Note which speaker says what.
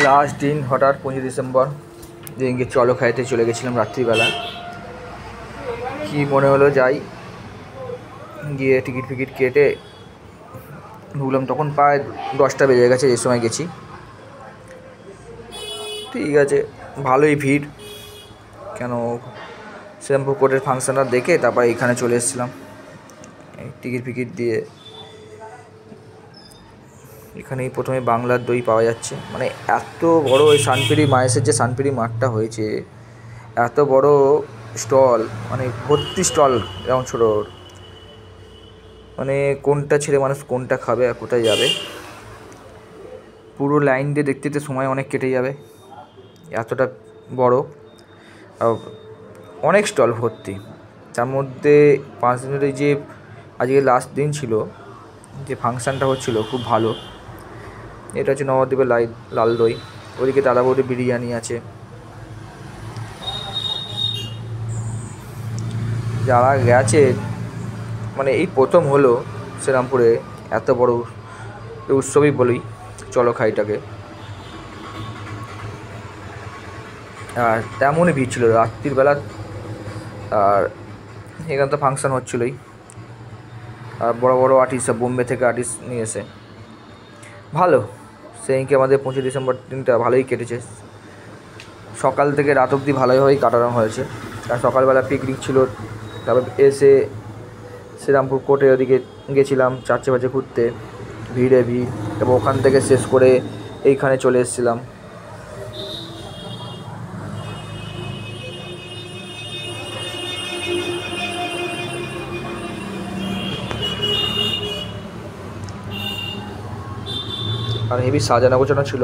Speaker 1: Last দিন হঠাৎ 25 December যেদিনকে চলো খাইতে চলে গেছিলাম রাত্রিবেলা। কি মনে হলো যাই, গিয়ে টিকিট ফিকিট কেটে ঢুকলাম। তখন প্রায় 10টা বেজে গেছে যে সময় গেছি। ঠিক আছে, ভালোই ভিড়, কেন শ্রীরামপুর কোর্টের ফাংশনটা দেখে তারপর এখানে চলে এসেছিলাম টিকিট ফিকিট দিয়ে। এখানেই প্রথমে বাংলার দই পাওয়া যাচ্ছে, মানে এত বড় ওই শানপিরি মায়েসের যে শানপিরি মাঠটা হয়েছে, এত বড় স্টল, মানে ভর্তি স্টল এরকম ছোটো, মানে কোনটা ছেড়ে মানুষ কোনটা খাবে আর কোথায় যাবে। পুরো লাইন দিয়ে দেখতে দেখতে সময় অনেক কেটে যাবে, এতটা বড়। অনেক স্টল ভর্তি, তার মধ্যে 5 দিনের যে আজকে লাস্ট দিন ছিল, যে ফাংশানটা হচ্ছিলো খুব ভালো। এটা হচ্ছে নবদ্বীপের লাল দই, ওদিকে দাদা বৌদি বিরিয়ানি আছে। যারা গেছে, মানে এই প্রথম হলো শ্রীরামপুরে এত বড় উৎসবই বলি চলো খাইটাকে। আর তেমনই ভিড় ছিল রাত্রির বেলা, আর এখানে তো ফাংশান হচ্ছিলোই। আর বড় বড় আর্টিস্ট, বোম্বে থেকে আর্টিস্ট নিয়ে এসে ভালো। সেইদিনকে আমাদের 25 ডিসেম্বর দিনটা ভালোই কেটেছে, সকাল থেকে রাত অবধি ভালোইভাবেই কাটানো হয়েছে। আর সকালবেলা পিকনিক ছিল, তারপর এসে শ্রীরামপুর কোর্টে ওদিকে গেছিলাম 4 বাজে ঘুরতে, ভিড়ে ভিড়। তারপর ওখান থেকে শেষ করে এইখানে চলে এসেছিলাম। আর হেভি সাজানো গোছানো ছিল।